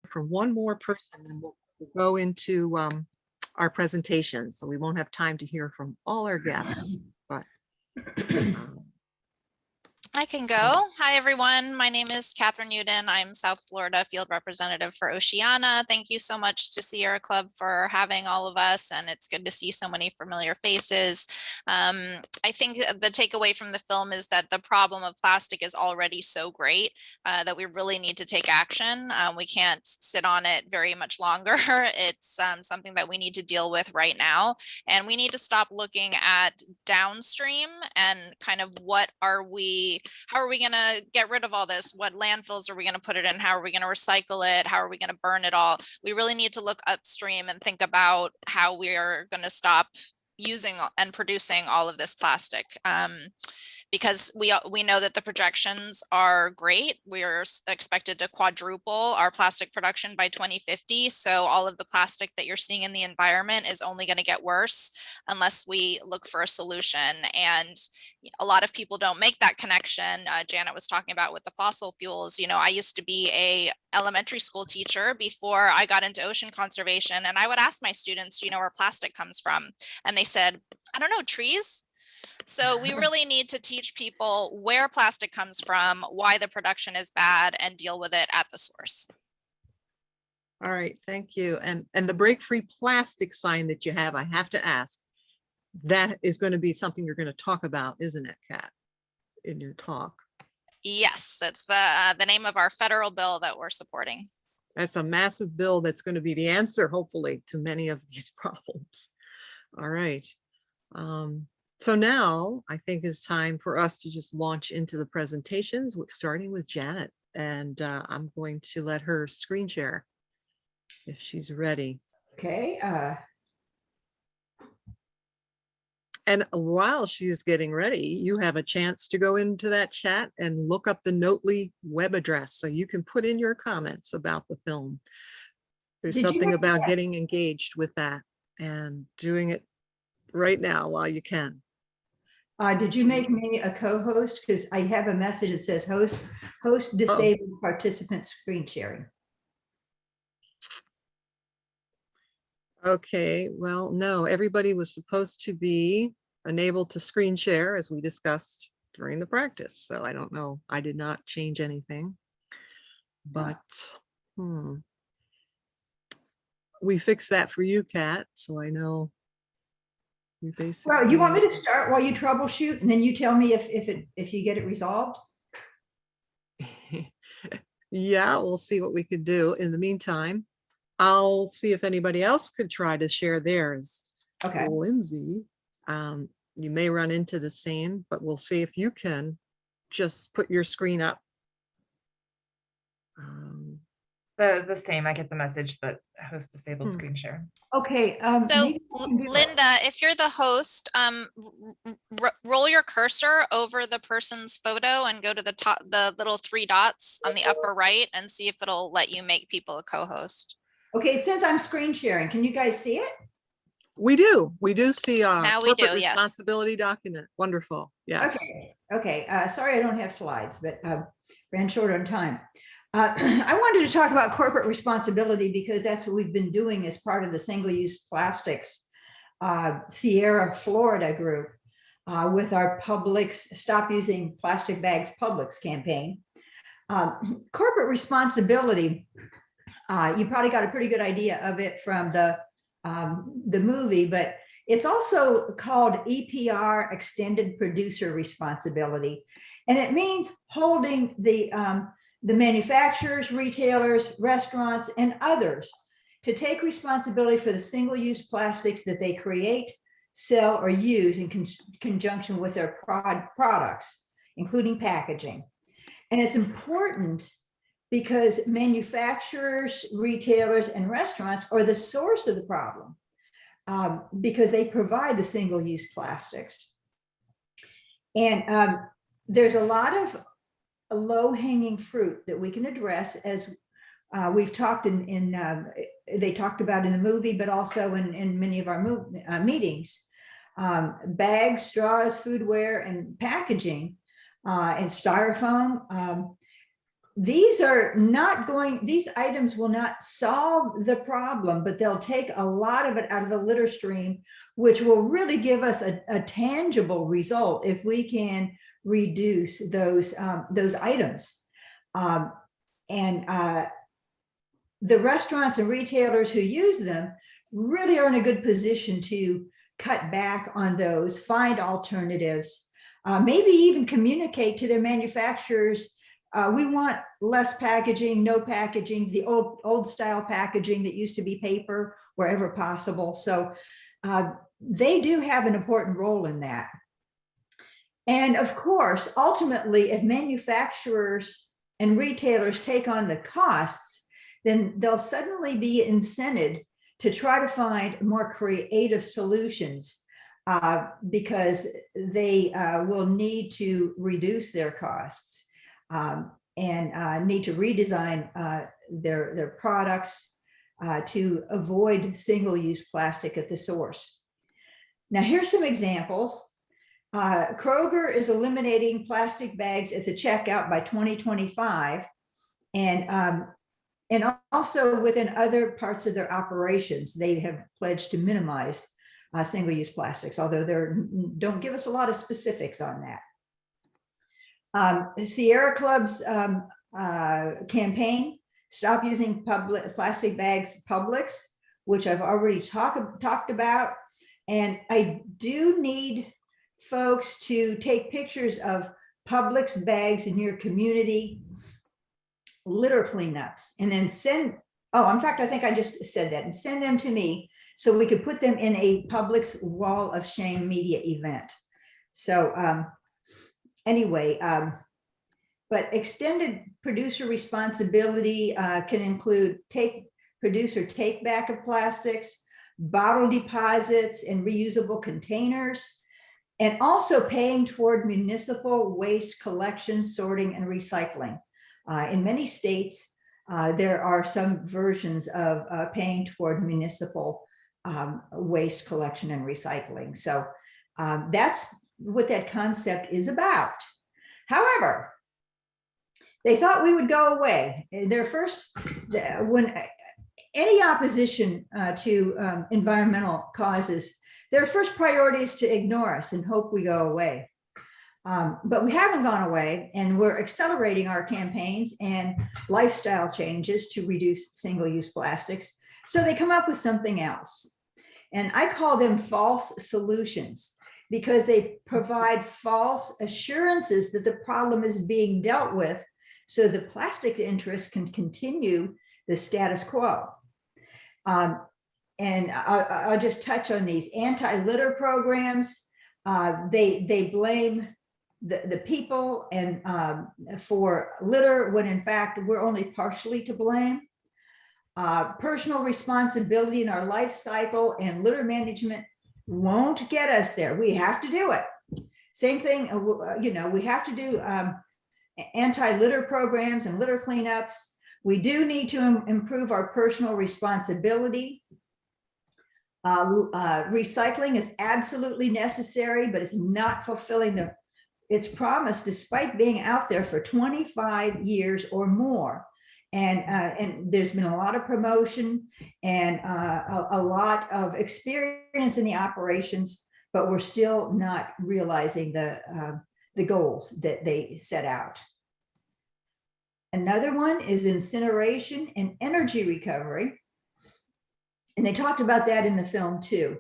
from one more person, and we'll go into our presentation. So we won't have time to hear from all our guests, but I can go. Hi, everyone. My name is Catherine Uden. I'm South Florida Field Representative for Oceana. Thank you so much to Sierra Club for having all of us, and it's good to see so many familiar faces. I think the takeaway from the film is that the problem of plastic is already so great that we really need to take action. We can't sit on it very much longer. It's something that we need to deal with right now, and we need to stop looking at downstream and kind of how are we going to get rid of all this? What landfills are we going to put it in? How are we going to recycle it? How are we going to burn it all? We really need to look upstream and think about how we are going to stop using and producing all of this plastic. Because we know that the projections are great. We are expected to quadruple our plastic production by 2050. So all of the plastic that you're seeing in the environment is only going to get worse unless we look for a solution. And a lot of people don't make that connection. Janet was talking about with the fossil fuels. You know, I used to be a elementary school teacher before I got into ocean conservation, and I would ask my students, do you know where plastic comes from? And they said, I don't know, trees. So we really need to teach people where plastic comes from, why the production is bad, and deal with it at the source. All right, thank you. And the break free plastic sign that you have, I have to ask, that is going to be something you're going to talk about, isn't it, Kat, in your talk? Yes, that's the name of our federal bill that we're supporting. That's a massive bill that's going to be the answer, hopefully, to many of these problems. All right. So now I think it's time for us to just launch into the presentations, starting with Janet. And I'm going to let her screen share if she's ready. Okay. And while she's getting ready, you have a chance to go into that chat and look up the Notely web address so you can put in your comments about the film. There's something about getting engaged with that and doing it right now while you can. Did you make me a co-host? Because I have a message that says host disabled participant screen sharing. Okay, well, no, everybody was supposed to be enabled to screen share as we discussed during the practice. So I don't know, I did not change anything, but we fixed that for you, Kat. So I know we basically. Well, you want me to start while you troubleshoot, and then you tell me if you get it resolved? Yeah, we'll see what we could do. In the meantime, I'll see if anybody else could try to share theirs. Okay. Lindsey, you may run into the same, but we'll see if you can just put your screen up. The same. I get the message that host disabled screen share. Okay. So Linda, if you're the host, roll your cursor over the person's photo and go to the top, the little 3 dots on the upper right, and see if it'll let you make people a co-host. Okay, it says I'm screen sharing. Can you guys see it? We do see a corporate yes. responsibility document. Wonderful. Yes. Okay. Sorry, I don't have slides, but ran short on time. I wanted to talk about corporate responsibility because that's what we've been doing as part of the single-use plastics Sierra, Florida group with our Publix Stop Using Plastic Bags Publix campaign. Corporate responsibility, you probably got a pretty good idea of it from the movie, but it's also called EPR, Extended Producer Responsibility. And it means holding the manufacturers, retailers, restaurants, and others to take responsibility for the single-use plastics that they create, sell, or use in conjunction with their products, including packaging. And it's important because manufacturers, retailers, and restaurants are the source of the problem because they provide the single-use plastics. And there's a lot of low-hanging fruit that we can address, as we've talked they talked about in the movie, but also in many of our meetings. Bags, straws, foodware, and packaging, and styrofoam. these are not going, these items will not solve the problem, but they'll take a lot of it out of the litter stream, which will really give us a tangible result if we can reduce those items. The restaurants and retailers who use them really are in a good position to cut back on those, find alternatives, maybe even communicate to their manufacturers. We want less packaging, no packaging, the old style packaging that used to be paper wherever possible. So they do have an important role in that. And of course, ultimately, if manufacturers and retailers take on the costs, then they'll suddenly be incented to try to find more creative solutions because they will need to reduce their costs and need to redesign their products to avoid single-use plastic at the source. Now, here's some examples. Kroger is eliminating plastic bags at the checkout by 2025, and also within other parts of their operations, they have pledged to minimize single-use plastics, although they don't give us a lot of specifics on that. Sierra Club's campaign, Stop Using Plastic Bags, Publix, which I've already talked about. And I do need folks to take pictures of Publix bags in your community, litter cleanups, and then send, in fact, I think I just said that, and send them to me so we could put them in a Publix Wall of Shame media event. So anyway, but extended producer responsibility can include producer take back of plastics, bottle deposits and reusable containers, and also paying toward municipal waste collection, sorting, and recycling. In many states, there are some versions of paying toward municipal waste collection and recycling. So that's what that concept is about. However, they thought we would go away. Their first, when any opposition to environmental causes, their first priority is to ignore us and hope we go away. But we haven't gone away, and we're accelerating our campaigns and lifestyle changes to reduce single-use plastics. So they come up with something else. And I call them false solutions because they provide false assurances that the problem is being dealt with so the plastic interests can continue the status quo. And I'll just touch on these anti-litter programs. They blame the people and for litter when in fact we're only partially to blame. Personal responsibility in our life cycle and litter management won't get us there. We have to do it. Same thing, we have to do anti-litter programs and litter cleanups. We do need to improve our personal responsibility. Recycling is absolutely necessary, but it's not fulfilling its promise despite being out there for 25 years or more. And there's been a lot of promotion and a lot of experience in the operations, but we're still not realizing the goals that they set out. Another one is incineration and energy recovery. And they talked about that in the film too.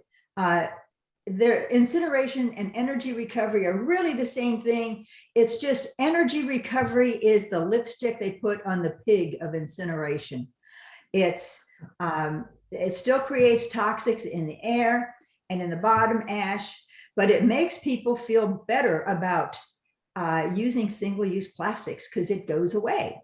Their incineration and energy recovery are really the same thing. It's just energy recovery is the lipstick they put on the pig of incineration. It still creates toxics in the air and in the bottom ash, but it makes people feel better about using single-use plastics because it goes away.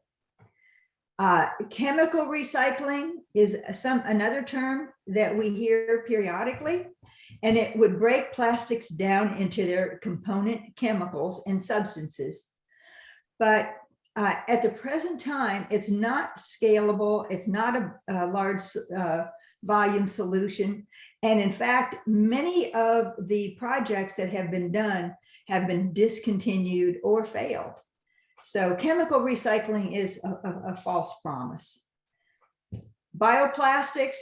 Chemical recycling is another term that we hear periodically, and it would break plastics down into their component chemicals and substances. But at the present time, it's not scalable. It's not a large volume solution. And in fact, many of the projects that have been done have been discontinued or failed. So chemical recycling is a false promise. Bioplastics,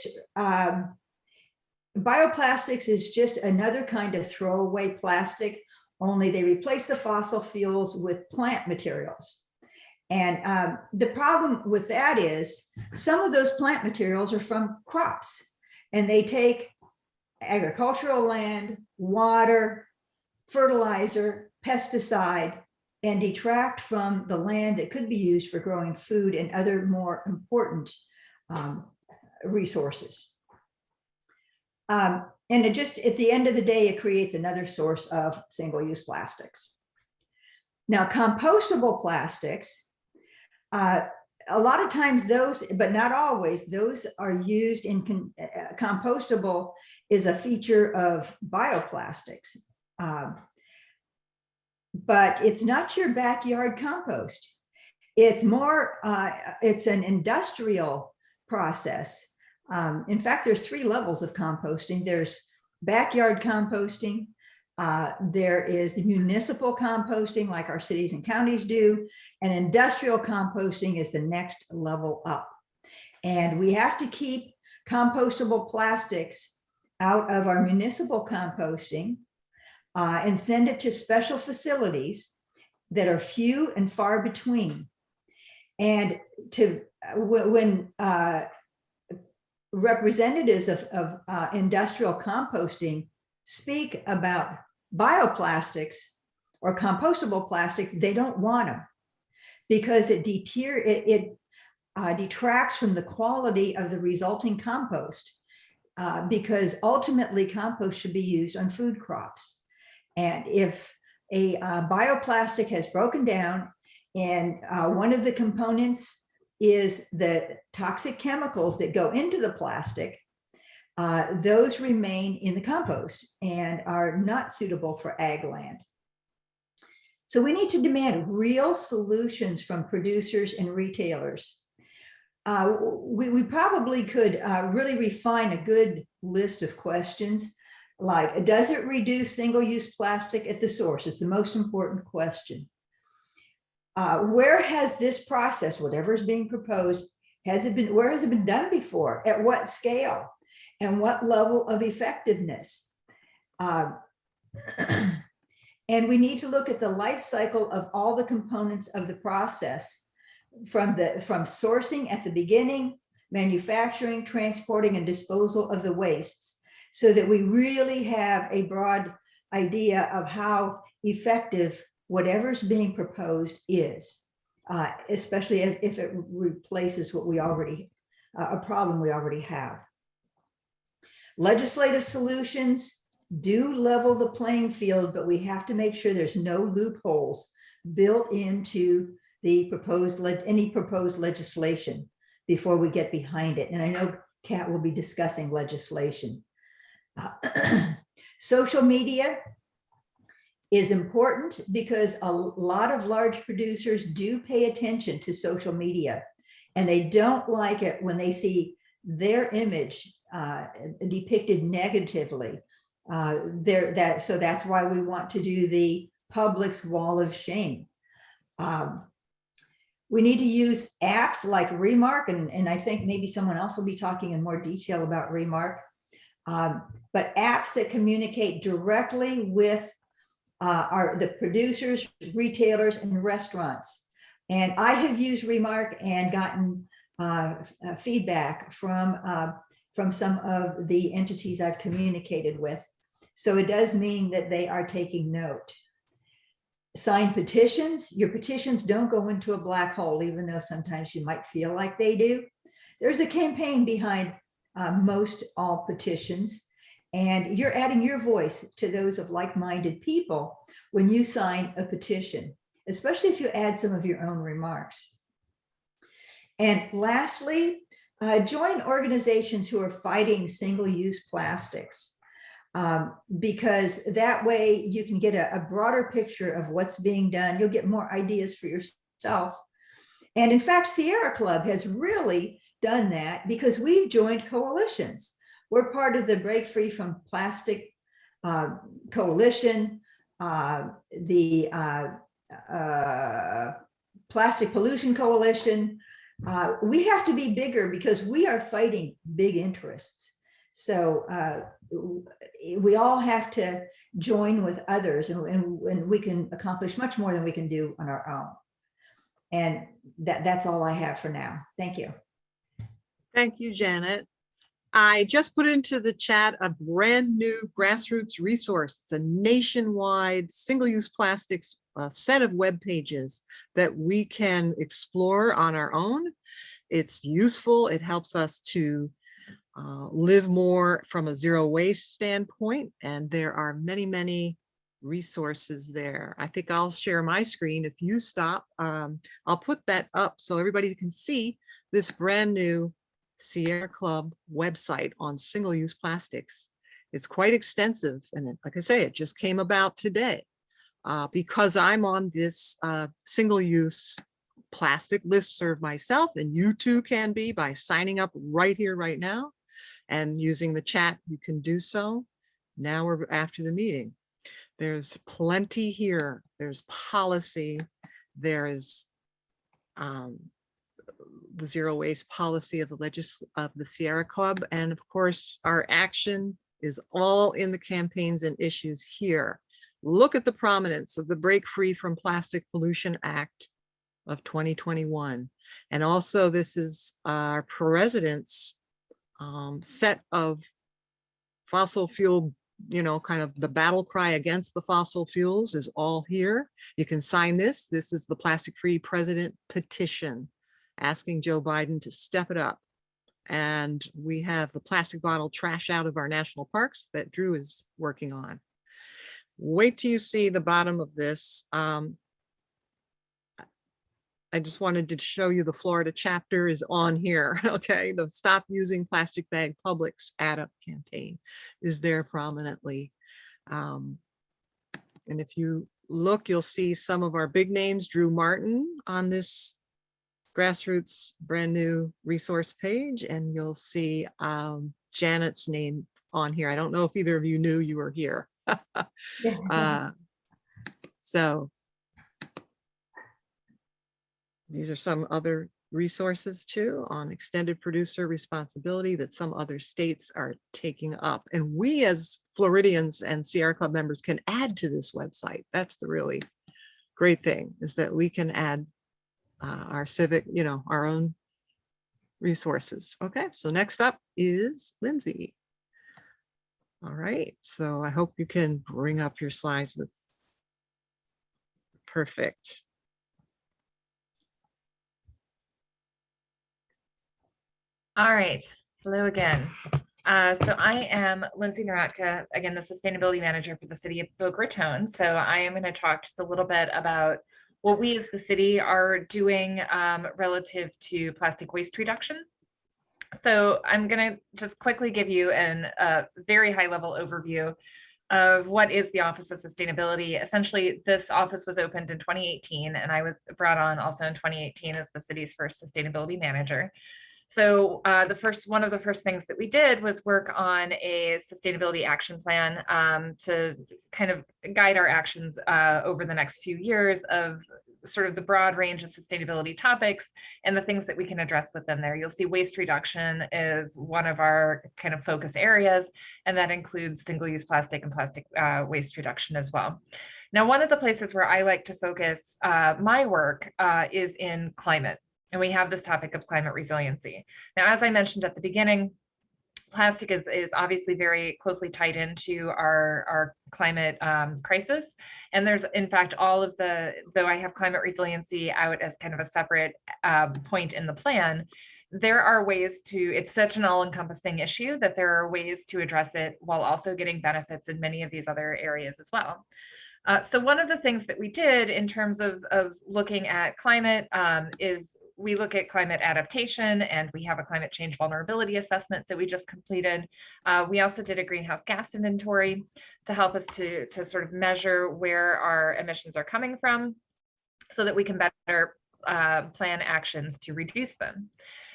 bioplastics is just another kind of throwaway plastic, only they replace the fossil fuels with plant materials. And the problem with that is some of those plant materials are from crops, and they take agricultural land, water, fertilizer, pesticide, and detract from the land that could be used for growing food and other more important resources. And it just, at the end of the day, it creates another source of single-use plastics. Now, compostable plastics, a lot of times those, but not always, those are used in, compostable is a feature of bioplastics. But it's not your backyard compost. It's more, it's an industrial process. In fact, there's 3 levels of composting. There's backyard composting. There is the municipal composting like our cities and counties do, and industrial composting is the next level up. And we have to keep compostable plastics out of our municipal composting and send it to special facilities that are few and far between. And to when representatives of industrial composting speak about bioplastics or compostable plastics, they don't want them because it detracts from the quality of the resulting compost, because ultimately compost should be used on food crops. And if a bioplastic has broken down and one of the components is the toxic chemicals that go into the plastic, those remain in the compost and are not suitable for ag land. So we need to demand real solutions from producers and retailers. We probably could really refine a good list of questions, like, does it reduce single-use plastic at the source? It's the most important question. Where has this process, whatever is being proposed, where has it been done before? At what scale? And what level of effectiveness? And we need to look at the life cycle of all the components of the process, from sourcing at the beginning, manufacturing, transporting, and disposal of the wastes, so that we really have a broad idea of how effective whatever's being proposed is, especially as if it replaces what we already, a problem we already have. Legislative solutions do level the playing field, but we have to make sure there's no loopholes built into the any proposed legislation before we get behind it. And I know Kat will be discussing legislation. Social media is important because a lot of large producers do pay attention to social media, and they don't like it when they see their image depicted negatively. So that's why we want to do the Publix wall of shame. We need to use apps like Remark, and I think maybe someone else will be talking in more detail about Remark, but apps that communicate directly with the producers, retailers, and restaurants. And I have used Remark and gotten feedback from some of the entities I've communicated with. So it does mean that they are taking note. Sign petitions. Your petitions don't go into a black hole, even though sometimes you might feel like they do. There's a campaign behind most all petitions, and you're adding your voice to those of like-minded people when you sign a petition, especially if you add some of your own remarks. And lastly, join organizations who are fighting single-use plastics, because that way you can get a broader picture of what's being done. You'll get more ideas for yourself. And in fact, Sierra Club has really done that because we've joined coalitions. We're part of the Break Free from Plastic Coalition, the Plastic Pollution Coalition. We have to be bigger because we are fighting big interests. So we all have to join with others, and we can accomplish much more than we can do on our own. And that's all I have for now. Thank you. Thank you, Janet. I just put into the chat a brand new grassroots resource. It's a nationwide single-use plastics set of web pages that we can explore on our own. It's useful. It helps us to live more from a zero waste standpoint. And there are many, many resources there. I think I'll share my screen. If you stop, I'll put that up so everybody can see this brand new Sierra Club website on single-use plastics. It's quite extensive, and like I say, it just came about today because I'm on this single-use plastic listserv myself, and you too can be by signing up right here, right now, and using the chat. You can do so. Now we're after the meeting. There's plenty here. There's policy. There's the zero waste policy of the Sierra Club. And of course, our action is all in the campaigns and issues here. Look at the prominence of the Break Free from Plastic Pollution Act of 2021. And also this is our president's set of fossil fuel, kind of the battle cry against the fossil fuels is all here. You can sign this. This is the Plastic Free President petition, asking Joe Biden to step it up. And we have the plastic bottle trash out of our national parks that Drew is working on. Wait till you see the bottom of this. I just wanted to show you the Florida chapter is on here. Okay, the Stop Using Plastic Bag Publix Add Up campaign is there prominently. And if you look, you'll see some of our big names, Drew Martin on this grassroots brand new resource page, and you'll see Janet's name on here. I don't know if either of you knew you were here. So these are some other resources too on extended producer responsibility that some other states are taking up. And we as Floridians and Sierra Club members can add to this website. That's the really great thing, is that we can add our civic, our own resources. Okay, so next up is Lindsey. All right, so I hope you can bring up your slides with perfect. All right, hello again. So I am Lindsey Nieratka, again, the Sustainability Manager for the City of Boca Raton. So I am going to talk just a little bit about what we as the city are doing relative to plastic waste reduction. So I'm going to just quickly give you a very high level overview of what is the Office of Sustainability. Essentially, this office was opened in 2018, and I was brought on also in 2018 as the city's first sustainability manager. So one of the first things that we did was work on a sustainability action plan to kind of guide our actions over the next few years of sort of the broad range of sustainability topics and the things that we can address within there. You'll see waste reduction is one of our kind of focus areas, and that includes single-use plastic and plastic waste reduction as well. Now, one of the places where I like to focus my work is in climate. And we have this topic of climate resiliency. Now, as I mentioned at the beginning, plastic is obviously very closely tied into our climate crisis. And there's, in fact, though I have climate resiliency out as kind of a separate point in the plan, there are ways it's such an all-encompassing issue that there are ways to address it while also getting benefits in many of these other areas as well. So one of the things that we did in terms of looking at climate is we look at climate adaptation, and we have a climate change vulnerability assessment that we just completed. We also did a greenhouse gas inventory to help us to sort of measure where our emissions are coming from so that we can better plan actions to reduce them.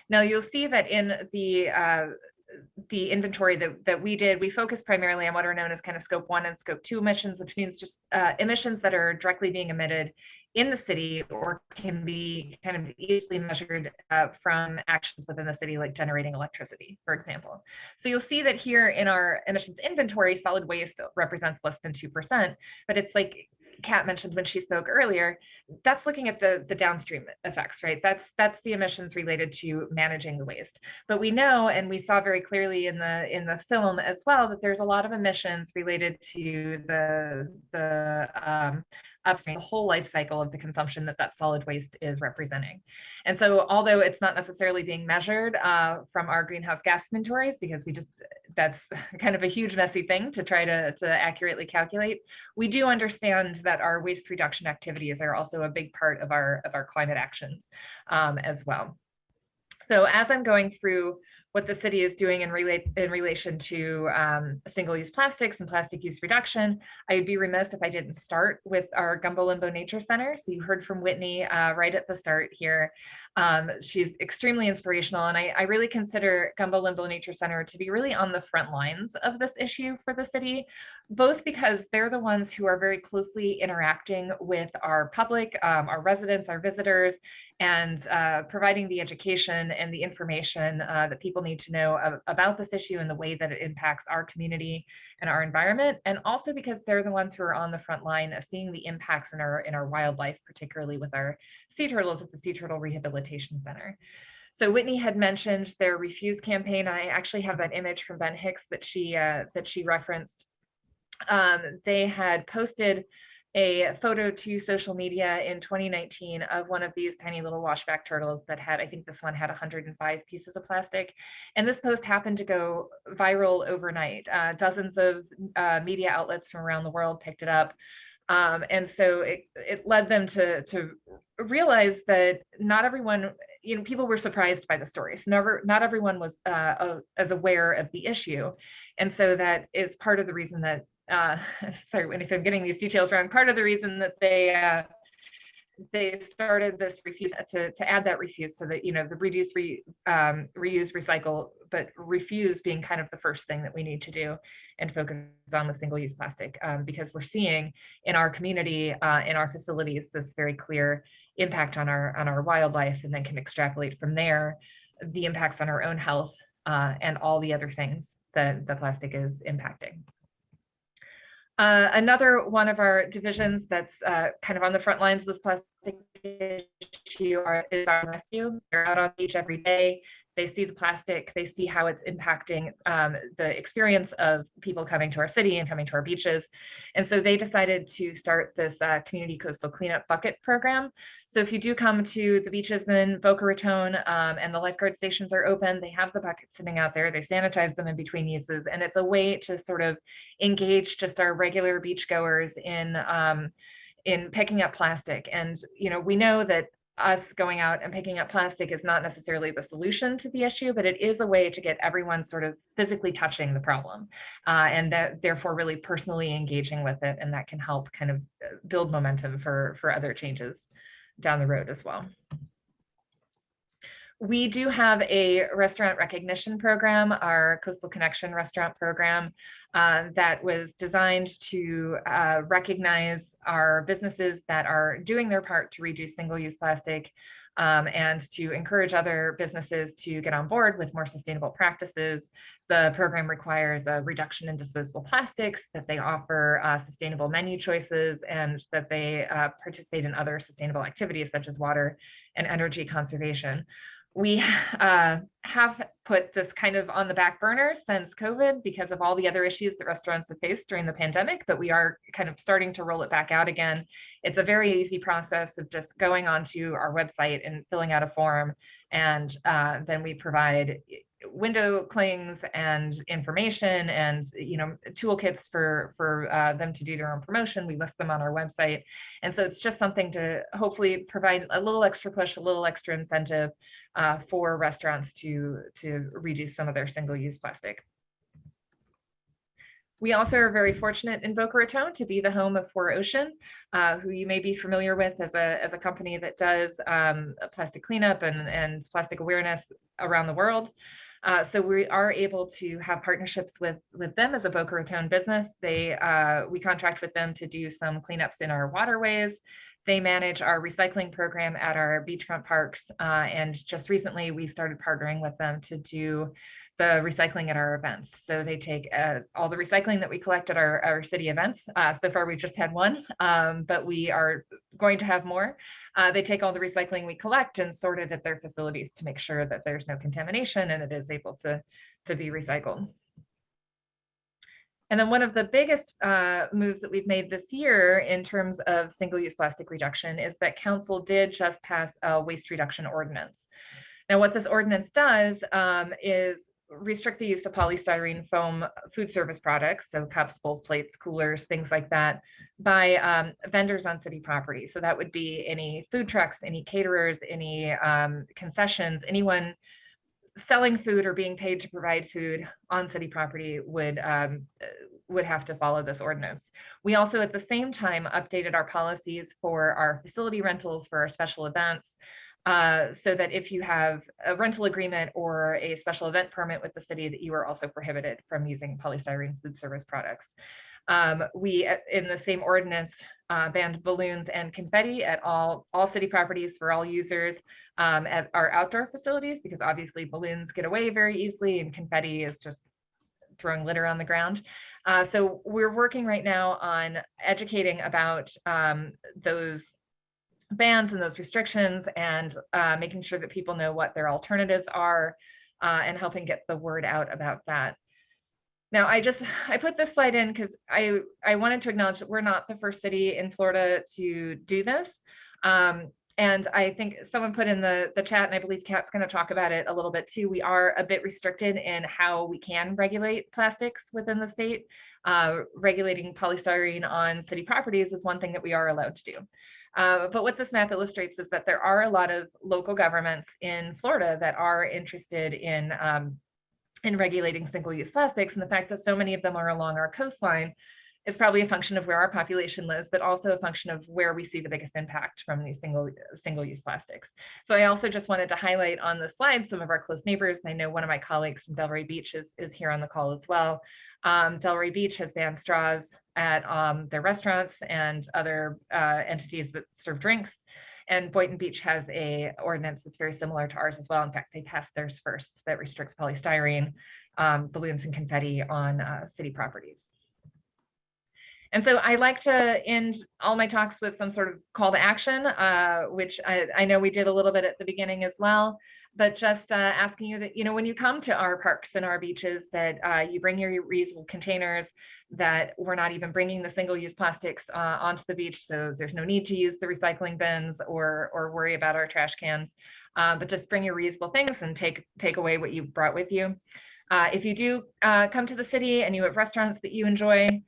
Now, you'll see that in the inventory that we did, we focused primarily on what are known as kind of scope 1 and scope 2 emissions, which means just emissions that are directly being emitted in the city or can be kind of easily measured from actions within the city, like generating electricity, for example. So you'll see that here in our emissions inventory, solid waste represents less than 2%, but it's like Kat mentioned when she spoke earlier, that's looking at the downstream effects, right? That's the emissions related to managing the waste. But we know, and we saw very clearly in the film as well, that there's a lot of emissions related to the upstream, the whole life cycle of the consumption that solid waste is representing. And so although it's not necessarily being measured from our greenhouse gas inventories, because that's kind of a huge messy thing to try to accurately calculate, we do understand that our waste reduction activities are also a big part of our climate actions as well. So as I'm going through what the city is doing in relation to single-use plastics and plastic use reduction, I would be remiss if I didn't start with our Gumbo Limbo Nature Center. So you heard from Whitney right at the start here. She's extremely inspirational, and I really consider Gumbo Limbo Nature Center to be really on the front lines of this issue for the city, both because they're the ones who are very closely interacting with our public, our residents, our visitors, and providing the education and the information that people need to know about this issue and the way that it impacts our community and our environment. And also because they're the ones who are on the front line of seeing the impacts in our wildlife, particularly with our sea turtles at the Sea Turtle Rehabilitation Center. So Whitney had mentioned their Refuse campaign. I actually have that image from Ben Hicks that she referenced. They had posted a photo to social media in 2019 of one of these tiny little washback turtles that had, I think this one had 105 pieces of plastic. And this post happened to go viral overnight. Dozens of media outlets from around the world picked it up. And so it led them to realize that not everyone, people were surprised by the stories. Not everyone was as aware of the issue. And so that is part of the reason that sorry, if I'm getting these details wrong, part of the reason that they started this refuse to add that refuse to the, the reduce, reuse, recycle, but refuse being kind of the first thing that we need to do and focus on the single-use plastic, because we're seeing in our community, in our facilities, this very clear impact on our wildlife, and then can extrapolate from there the impacts on our own health and all the other things that the plastic is impacting. Another one of our divisions that's kind of on the front lines of this plastic issue is our rescue. They're out on the beach every day. They see the plastic, they see how it's impacting the experience of people coming to our city and coming to our beaches. And so they decided to start this community coastal cleanup bucket program. So if you do come to the beaches in Boca Raton and the lifeguard stations are open, they have the buckets sitting out there, they sanitize them in between uses. And it's a way to sort of engage just our regular beachgoers in picking up plastic. And, we know that us going out and picking up plastic is not necessarily the solution to the issue, but it is a way to get everyone sort of physically touching the problem and that therefore really personally engaging with it. And that can help kind of build momentum for other changes down the road as well. We do have a restaurant recognition program, our Coastal Connection restaurant program, that was designed to recognize our businesses that are doing their part to reduce single-use plastic and to encourage other businesses to get on board with more sustainable practices. The program requires a reduction in disposable plastics, that they offer sustainable menu choices, and that they participate in other sustainable activities such as water and energy conservation. We have put this kind of on the back burner since COVID because of all the other issues that restaurants have faced during the pandemic, but we are kind of starting to roll it back out again. It's a very easy process of just going onto our website and filling out a form, and then we provide window clings and information and toolkits for them to do their own promotion. We list them on our website, and so it's just something to hopefully provide a little extra push, a little extra incentive for restaurants to reduce some of their single-use plastic. We also are very fortunate in Boca Raton to be the home of 4Ocean, who you may be familiar with as a company that does plastic cleanup and plastic awareness around the world. So we are able to have partnerships with them as a Boca Raton business. We contract with them to do some cleanups in our waterways. They manage our recycling program at our beachfront parks. And just recently we started partnering with them to do the recycling at our events. So they take all the recycling that we collect at our city events. So far, we've just had one, but we are going to have more. They take all the recycling we collect and sort it at their facilities to make sure that there's no contamination and it is able to be recycled. And then one of the biggest moves that we've made this year in terms of single-use plastic reduction is that council did just pass a waste reduction ordinance. Now, what this ordinance does is restrict the use of polystyrene foam food service products, so cups, bowls, plates, coolers, things like that, by vendors on city property. So that would be any food trucks, any caterers, any concessions, anyone selling food or being paid to provide food on city property would have to follow this ordinance. We also at the same time updated our policies for our facility rentals for our special events, so that if you have a rental agreement or a special event permit with the city, that you are also prohibited from using polystyrene food service products. We, in the same ordinance, banned balloons and confetti at all city properties for all users at our outdoor facilities, because obviously balloons get away very easily and confetti is just throwing litter on the ground. So we're working right now on educating about those bans and those restrictions and making sure that people know what their alternatives are and helping get the word out about that. Now, I put this slide in because I wanted to acknowledge that we're not the first city in Florida to do this. And I think someone put in the chat, and I believe Kat's going to talk about it a little bit too. We are a bit restricted in how we can regulate plastics within the state. Regulating polystyrene on city properties is one thing that we are allowed to do. But what this map illustrates is that there are a lot of local governments in Florida that are interested in regulating single-use plastics, and the fact that so many of them are along our coastline is probably a function of where our population lives, but also a function of where we see the biggest impact from these single-use plastics. So I also just wanted to highlight on the slide some of our close neighbors. And I know one of my colleagues from Delray Beach is here on the call as well. Delray Beach has banned straws at their restaurants and other entities that serve drinks. And Boynton Beach has a ordinance that's very similar to ours as well. In fact, they passed theirs first that restricts polystyrene, balloons and confetti on city properties. And so I like to end all my talks with some sort of call to action, which I know we did a little bit at the beginning as well, but just asking you that, when you come to our parks and our beaches, that you bring your reusable containers, that we're not even bringing the single-use plastics onto the beach. So there's no need to use the recycling bins or worry about our trash cans, but just bring your reusable things and take away what you brought with you. If you do come to the city and you have restaurants that you enjoy,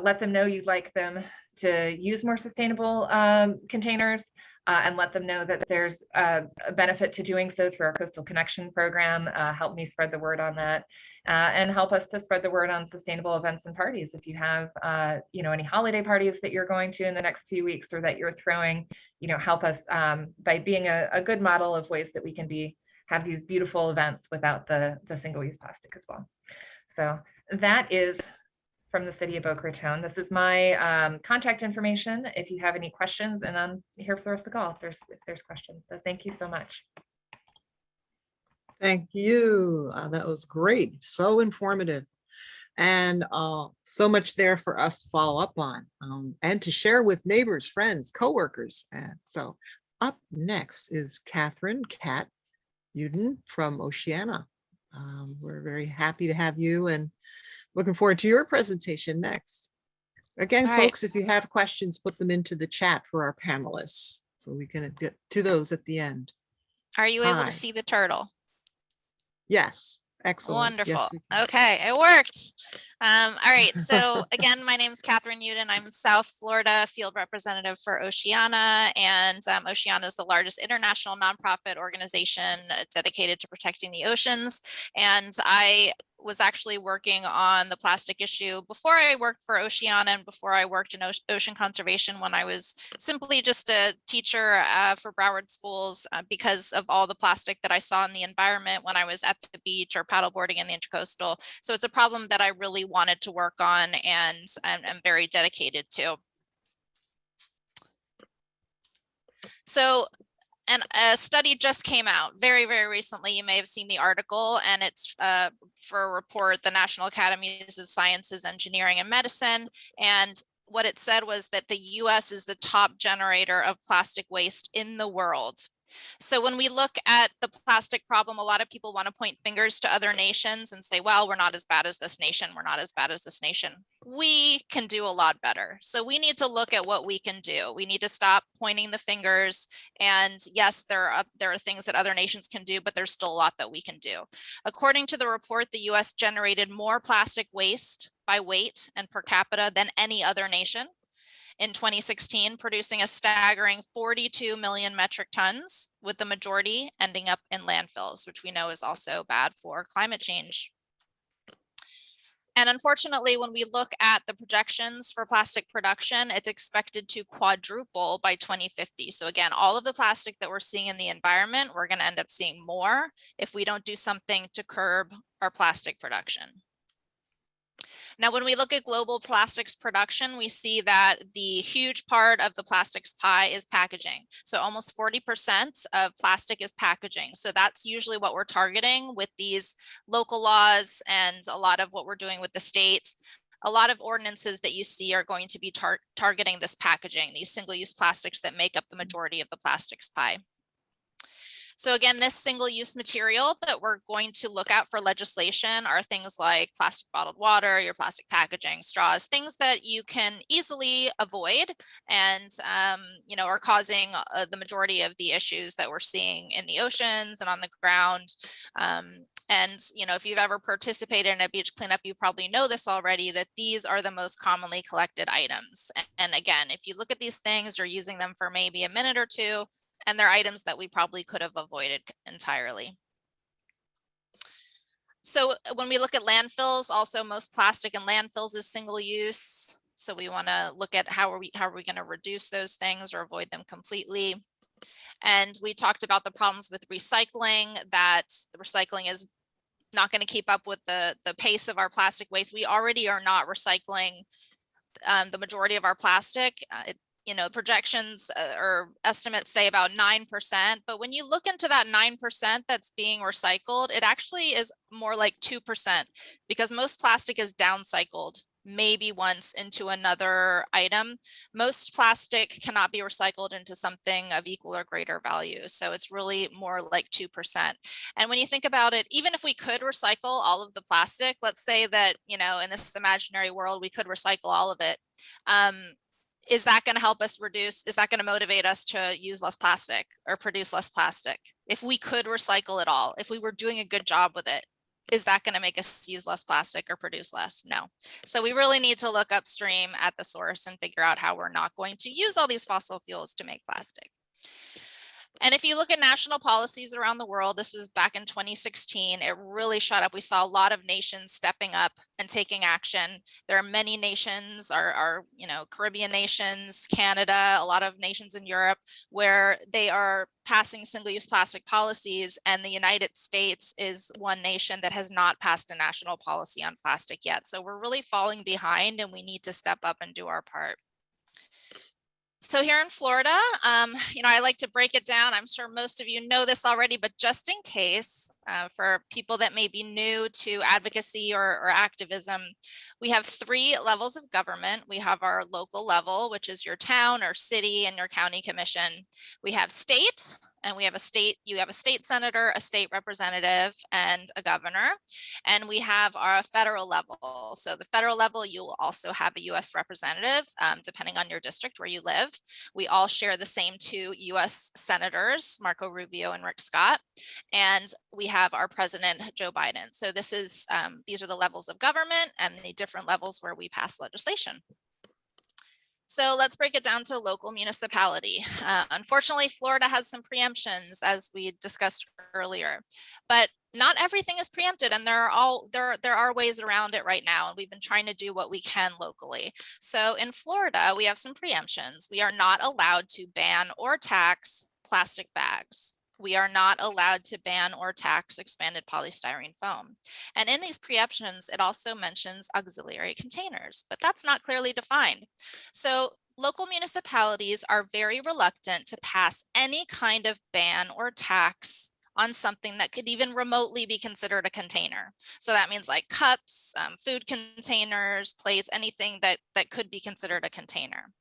let them know you'd like them to use more sustainable containers, and let them know that there's a benefit to doing so through our Coastal Connection program. Help me spread the word on that, and help us to spread the word on sustainable events and parties. If you have any holiday parties that you're going to in the next few weeks or that you're throwing, help us by being a good model of ways that we can have these beautiful events without the single-use plastic as well. So that is from the City of Boca Raton. This is my contact information if you have any questions, and I'm here for the rest of the call if there's questions. So thank you so much. Thank you. That was great. So informative, and so much there for us to follow up on and to share with neighbors, friends, coworkers. And so up next is Kat Uden from Oceana. We're very happy to have you and looking forward to your presentation next. Again, All folks, if you have questions, put them into the chat for our panelists so we can get to those at the end. Are you able Hi. to see the turtle? Yes, excellent. Wonderful. Yes, we can. Okay, it worked. All right. So again, my name is Catherine Uden. I'm South Florida field representative for Oceana, and Oceana is the largest international nonprofit organization dedicated to protecting the oceans. And I was actually working on the plastic issue before I worked for Oceana and before I worked in ocean conservation, when I was simply just a teacher for Broward schools because of all the plastic that I saw in the environment when I was at the beach or paddleboarding in the Intracoastal. So it's a problem that I really wanted to work on and I'm very dedicated to. So, and a study just came out very, very recently. You may have seen the article, and it's for a report, the National Academies of Sciences, Engineering, and Medicine. And what it said was that the US is the top generator of plastic waste in the world. So when we look at the plastic problem, a lot of people want to point fingers to other nations and say, well, we're not as bad as this nation. We're not as bad as this nation. We can do a lot better. So we need to look at what we can do. We need to stop pointing the fingers. And yes, there are things that other nations can do, but there's still a lot that we can do. According to the report, the US generated more plastic waste by weight and per capita than any other nation in 2016, producing a staggering 42 million metric tons, with the majority ending up in landfills, which we know is also bad for climate change. And unfortunately, when we look at the projections for plastic production, it's expected to quadruple by 2050. So again, all of the plastic that we're seeing in the environment, we're going to end up seeing more if we don't do something to curb our plastic production. Now, when we look at global plastics production, we see that the huge part of the plastics pie is packaging. So almost 40% of plastic is packaging. So that's usually what we're targeting with these local laws and a lot of what we're doing with the state. A lot of ordinances that you see are going to be targeting this packaging, these single-use plastics that make up the majority of the plastics pie. So again, this single-use material that we're going to look at for legislation are things like plastic bottled water, your plastic packaging, straws, things that you can easily avoid and, are causing the majority of the issues that we're seeing in the oceans and on the ground. And, if you've ever participated in a beach cleanup, you probably know this already, that these are the most commonly collected items. And again, if you look at these things, you're using them for maybe a minute or two, and they're items that we probably could have avoided entirely. So when we look at landfills, also most plastic in landfills is single use. So we want to look at how are we going to reduce those things or avoid them completely. And we talked about the problems with recycling, that the recycling is not going to keep up with the pace of our plastic waste. We already are not recycling the majority of our plastic. Projections or estimates say about 9%, but when you look into that 9% that's being recycled, it actually is more like 2%, because most plastic is downcycled maybe once into another item. Most plastic cannot be recycled into something of equal or greater value. So it's really more like 2%. And when you think about it, even if we could recycle all of the plastic, let's say that, in this imaginary world, we could recycle all of it. Is that going to help us reduce? Is that going to motivate us to use less plastic or produce less plastic? If we could recycle it all, if we were doing a good job with it, is that going to make us use less plastic or produce less? No. So we really need to look upstream at the source and figure out how we're not going to use all these fossil fuels to make plastic. And if you look at national policies around the world, this was back in 2016, it really shot up. We saw a lot of nations stepping up and taking action. There are many nations, our Caribbean nations, Canada, a lot of nations in Europe, where they are passing single-use plastic policies, and the United States is one nation that has not passed a national policy on plastic yet. So we're really falling behind, and we need to step up and do our part. So here in Florida, I like to break it down. I'm sure most of you know this already, but just in case, for people that may be new to advocacy or activism, we have 3 levels of government. We have our local level, which is your town or city and your county commission. We have state, and you have a state senator, a state representative, and a governor. And we have our federal level. So the federal level, you will also have a US representative, depending on your district where you live. We all share the same 2 US senators, Marco Rubio and Rick Scott. And we have our president, Joe Biden. So these are the levels of government and the different levels where we pass legislation. So let's break it down to a local municipality. Unfortunately, Florida has some preemptions, as we discussed earlier, but not everything is preempted, and there are ways around it right now, and we've been trying to do what we can locally. So in Florida, we have some preemptions. We are not allowed to ban or tax plastic bags. We are not allowed to ban or tax expanded polystyrene foam. And in these preemptions, it also mentions auxiliary containers, but that's not clearly defined. So local municipalities are very reluctant to pass any kind of ban or tax on something that could even remotely be considered a container. So that means like cups, food containers, plates, anything that could be considered a container.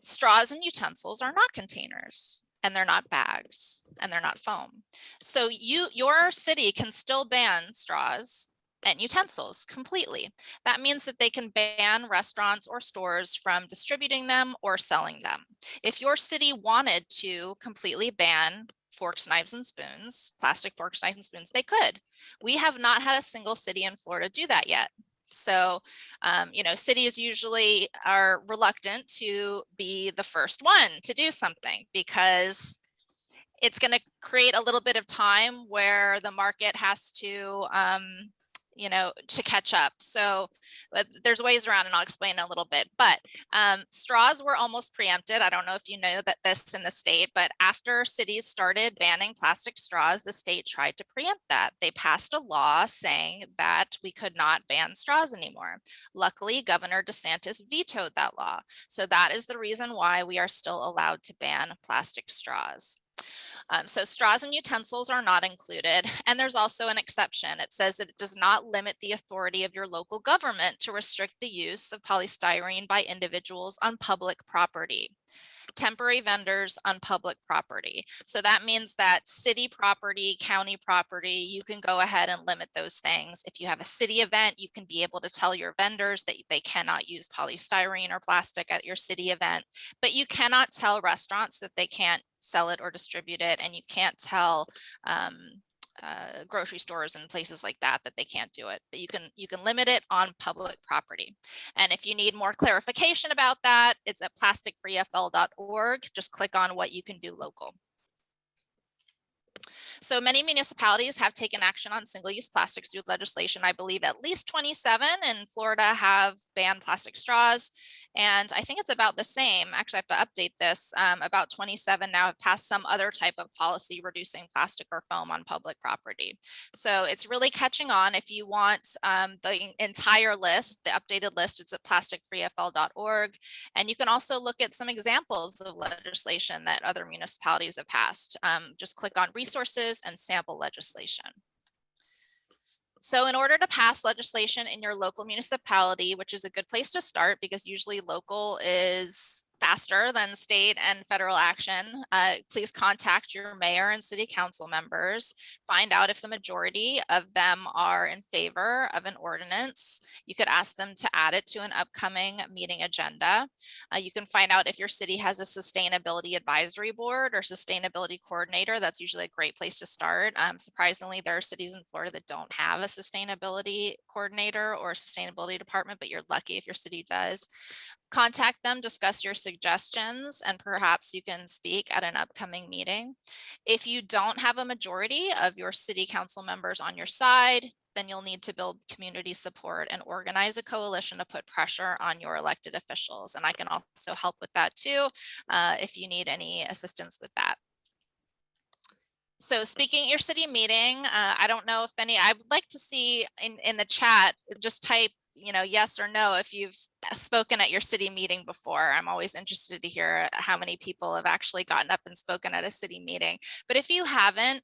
Straws and utensils are not containers, and they're not bags, and they're not foam. So your city can still ban straws and utensils completely. That means that they can ban restaurants or stores from distributing them or selling them. If your city wanted to completely ban forks, knives, and spoons, plastic forks, knives, and spoons, they could. We have not had a single city in Florida do that yet. So, you know, cities usually are reluctant to be the first one to do something because it's going to create a little bit of time where the market has to, you know, to catch up. So there's ways around, and I'll explain a little bit. But straws were almost preempted. I don't know if you know that this in the state, but after cities started banning plastic straws, the state tried to preempt that. They passed a law saying that we could not ban straws anymore. Luckily, Governor DeSantis vetoed that law. So that is the reason why we are still allowed to ban plastic straws. So straws and utensils are not included. And there's also an exception. It says that it does not limit the authority of your local government to restrict the use of polystyrene by individuals on public property. Temporary vendors on public property. So that means that city property, county property, you can go ahead and limit those things. If you have a city event, you can be able to tell your vendors that they cannot use polystyrene or plastic at your city event, but you cannot tell restaurants that they can't sell it or distribute it, and you can't tell grocery stores and places like that they can't do it, but you can limit it on public property. And if you need more clarification about that, it's at plasticfreefl.org. Just click on what you can do local. So many municipalities have taken action on single-use plastics through legislation. I believe at least 27 in Florida have banned plastic straws. And I think it's about the same. Actually, I have to update this. About 27 now have passed some other type of policy reducing plastic or foam on public property. So it's really catching on. If you want the entire list, the updated list, it's at plasticfreefl.org. And you can also look at some examples of legislation that other municipalities have passed. Just click on resources and sample legislation. So in order to pass legislation in your local municipality, which is a good place to start because usually local is faster than state and federal action, please contact your mayor and city council members. Find out if the majority of them are in favor of an ordinance. You could ask them to add it to an upcoming meeting agenda. You can find out if your city has a sustainability advisory board or sustainability coordinator. That's usually a great place to start. Surprisingly, there are cities in Florida that don't have a sustainability coordinator or sustainability department, but you're lucky if your city does. Contact them, discuss your suggestions, and perhaps you can speak at an upcoming meeting. If you don't have a majority of your city council members on your side, then you'll need to build community support and organize a coalition to put pressure on your elected officials. And I can also help with that too, if you need any assistance with that. So speaking at your city meeting, I don't know if I would like to see in the chat, just type, yes or no if you've spoken at your city meeting before. I'm always interested to hear how many people have actually gotten up and spoken at a city meeting. But if you haven't,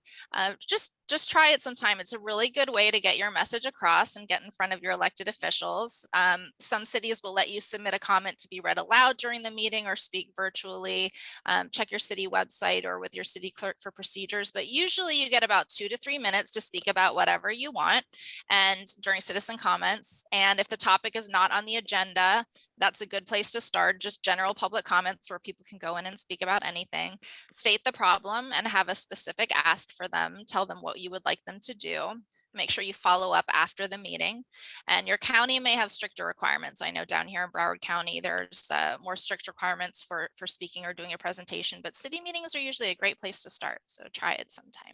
just try it sometime. It's a really good way to get your message across and get in front of your elected officials. Some cities will let you submit a comment to be read aloud during the meeting or speak virtually. Check your city website or with your city clerk for procedures, but usually you get about 2 to 3 minutes to speak about whatever you want and during citizen comments. And if the topic is not on the agenda, that's a good place to start. Just general public comments where people can go in and speak about anything. State the problem and have a specific ask for them. Tell them what you would like them to do. Make sure you follow up after the meeting. And your county may have stricter requirements. I know down here in Broward County, there's more strict requirements for speaking or doing a presentation, but city meetings are usually a great place to start. So try it sometime.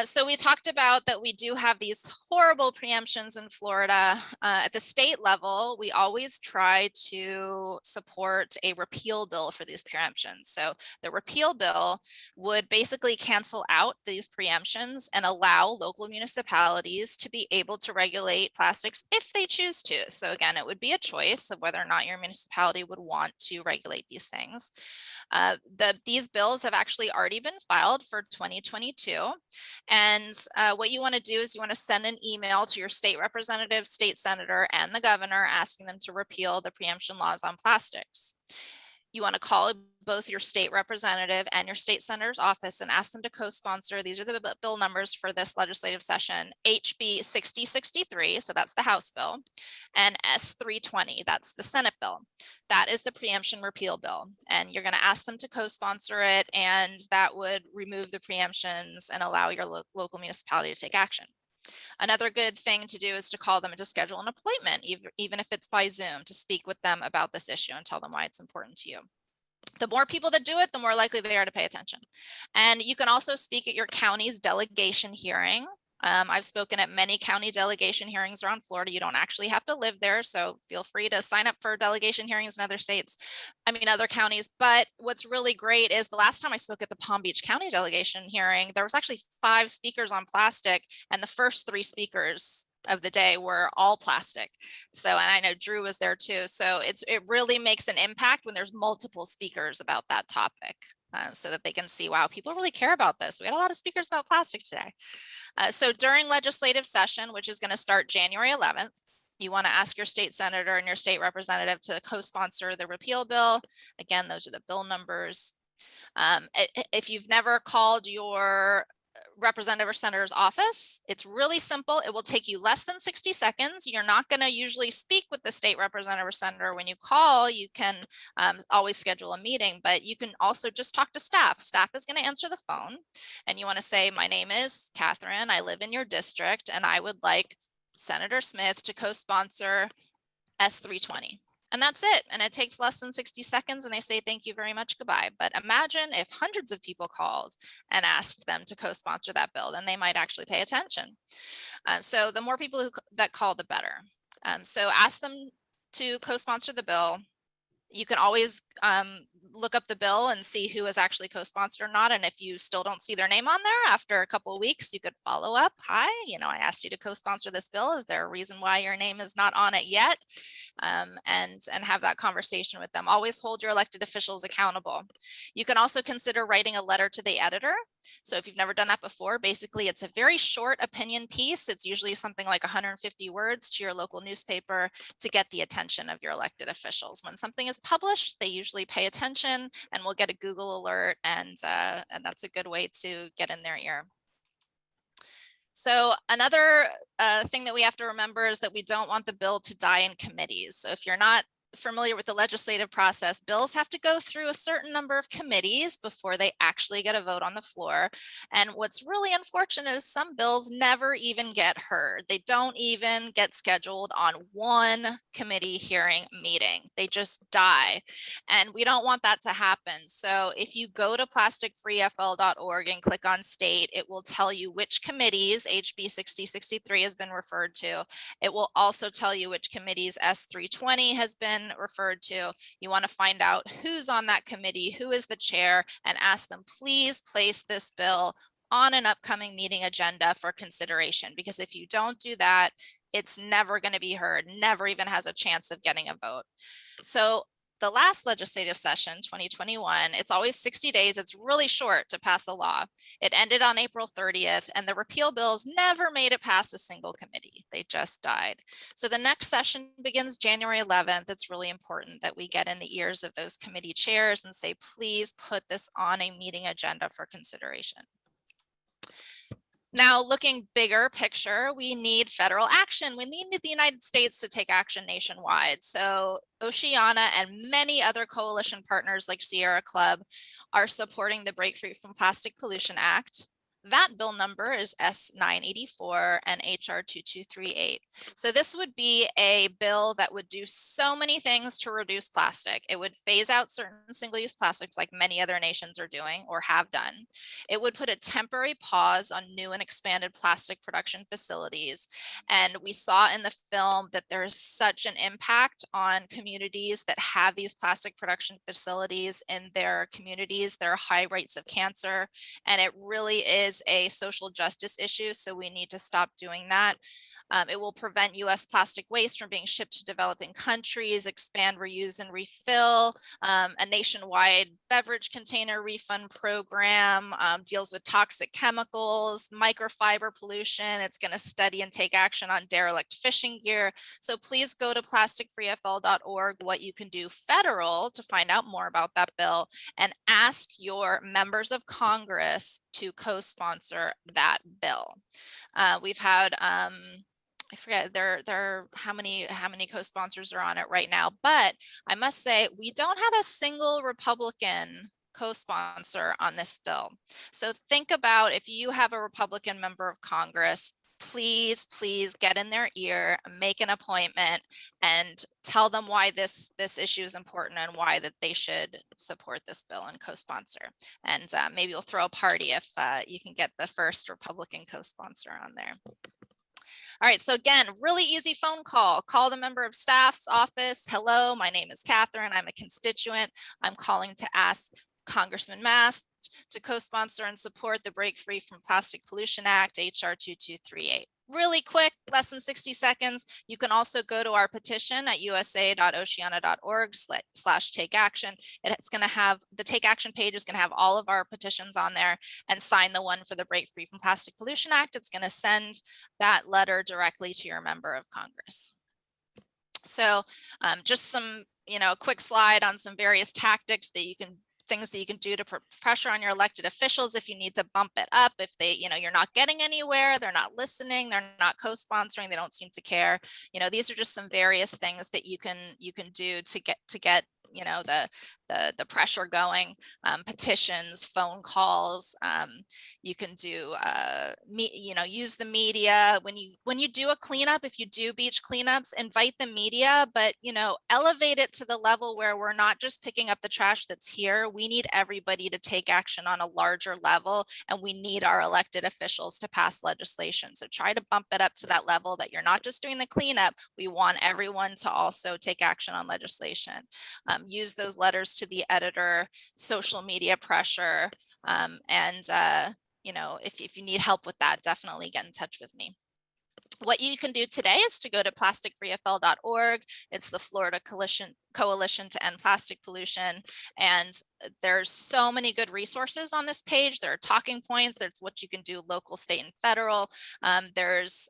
So we talked about that we do have these horrible preemptions in Florida. At the state level, we always try to support a repeal bill for these preemptions. So the repeal bill would basically cancel out these preemptions and allow local municipalities to be able to regulate plastics if they choose to. So again, it would be a choice of whether or not your municipality would want to regulate these things. These bills have actually already been filed for 2022. And what you want to do is you want to send an email to your state representative, state senator, and the governor asking them to repeal the preemption laws on plastics. You want to call both your state representative and your state senator's office and ask them to co-sponsor. These are the bill numbers for this legislative session: HB 6063, so that's the House bill, and S 320, that's the Senate bill. That is the preemption repeal bill. And you're going to ask them to co-sponsor it, and that would remove the preemptions and allow your local municipality to take action. Another good thing to do is to call them and to schedule an appointment, even if it's by Zoom, to speak with them about this issue and tell them why it's important to you. The more people that do it, the more likely they are to pay attention. And you can also speak at your county's delegation hearing. I've spoken at many county delegation hearings around Florida. You don't actually have to live there, so feel free to sign up for delegation hearings in other states, other counties. But what's really great is the last time I spoke at the Palm Beach County delegation hearing, there was actually 5 speakers on plastic, and the first 3 speakers of the day were all plastic. So, and I know Drew was there too. So it really makes an impact when there's multiple speakers about that topic. So that they can see, wow, people really care about this. We had a lot of speakers about plastic today. So during legislative session, which is going to start January 11th, you want to ask your state senator and your state representative to co-sponsor the repeal bill. Again, those are the bill numbers. If you've never called your representative or senator's office, it's really simple. It will take you less than 60 seconds. You're not going to usually speak with the state representative or senator. When you call, you can always schedule a meeting, but you can also just talk to staff. Staff is going to answer the phone, and you want to say, my name is Catherine. I live in your district, and I would like Senator Smith to co-sponsor S320. And that's it. And it takes less than 60 seconds, and they say, thank you very much, goodbye. But imagine if hundreds of people called and asked them to co-sponsor that bill, then they might actually pay attention. So the more people that call, the better. So ask them to co-sponsor the bill. You can always look up the bill and see who has actually co-sponsored or not. And if you still don't see their name on there after a couple of weeks, you could follow up. Hi, I asked you to co-sponsor this bill. Is there a reason why your name is not on it yet? And have that conversation with them. Always hold your elected officials accountable. You can also consider writing a letter to the editor. So if you've never done that before, basically it's a very short opinion piece. It's usually something like 150 words to your local newspaper to get the attention of your elected officials. When something is published, they usually pay attention and will get a Google alert, and that's a good way to get in their ear. So another thing that we have to remember is that we don't want the bill to die in committees. So if you're not familiar with the legislative process, bills have to go through a certain number of committees before they actually get a vote on the floor. And what's really unfortunate is some bills never even get heard. They don't even get scheduled on one committee hearing meeting. They just die. And we don't want that to happen. So if you go to plasticfreefl.org and click on state, it will tell you which committees HB 6063 has been referred to. It will also tell you which committees S320 has been referred to. You want to find out who's on that committee, who is the chair, and ask them, please place this bill on an upcoming meeting agenda for consideration. Because if you don't do that, it's never going to be heard, never even has a chance of getting a vote. So the last legislative session, 2021, it's always 60 days. It's really short to pass a law. It ended on April 30th, and the repeal bills never made it past a single committee. They just died. So the next session begins January 11th. It's really important that we get in the ears of those committee chairs and say, please put this on a meeting agenda for consideration. Now, looking bigger picture, we need federal action. We need the United States to take action nationwide. So Oceana and many other coalition partners like Sierra Club are supporting the Break Free from Plastic Pollution Act. That bill number is S984 and HR 2238. So this would be a bill that would do so many things to reduce plastic. It would phase out certain single-use plastics like many other nations are doing or have done. It would put a temporary pause on new and expanded plastic production facilities. And we saw in the film that there's such an impact on communities that have these plastic production facilities in their communities. There are high rates of cancer, and it really is a social justice issue. So we need to stop doing that. It will prevent US plastic waste from being shipped to developing countries, expand reuse and refill, a nationwide beverage container refund program, deals with toxic chemicals, microfiber pollution. It's going to study and take action on derelict fishing gear. So please go to plasticfreefl.org, what you can do federal, to find out more about that bill, and ask your members of Congress to co-sponsor that bill. We've had I forget how many co-sponsors are on it right now, but I must say we don't have a single Republican co-sponsor on this bill. So think about, if you have a Republican member of Congress, please get in their ear, make an appointment, and tell them why this issue is important and why that they should support this bill and co-sponsor. And maybe we'll throw a party if you can get the first Republican co-sponsor on there. All right, so again, really easy phone call. Call the member of staff's office. Hello, my name is Catherine. I'm a constituent. I'm calling to ask Congressman Mast to co-sponsor and support the Break Free from Plastic Pollution Act, HR 2238. Really quick, less than 60 seconds. You can also go to our petition at usa.oceana.org/take action. It's going to have, the take action page is going to have all of our petitions on there, and sign the one for the Break Free from Plastic Pollution Act. It's going to send that letter directly to your member of Congress. So just some, a quick slide on some various tactics that you can, things that you can do to put pressure on your elected officials if you need to bump it up, if they, you're not getting anywhere, they're not listening, they're not co-sponsoring, they don't seem to care. These are just some various things that you can do to get the pressure going. Petitions, phone calls. You can do use the media when you do a cleanup. If you do beach cleanups, invite the media, but elevate it to the level where we're not just picking up the trash that's here. We need everybody to take action on a larger level, and we need our elected officials to pass legislation. So try to bump it up to that level that you're not just doing the cleanup. We want everyone to also take action on legislation. Use those letters to the editor, social media pressure, if you need help with that, definitely get in touch with me. What you can do today is to go to plasticfreefl.org. It's the Florida Coalition to End Plastic Pollution. And there's so many good resources on this page. There are talking points. There's what you can do local, state, and federal. There's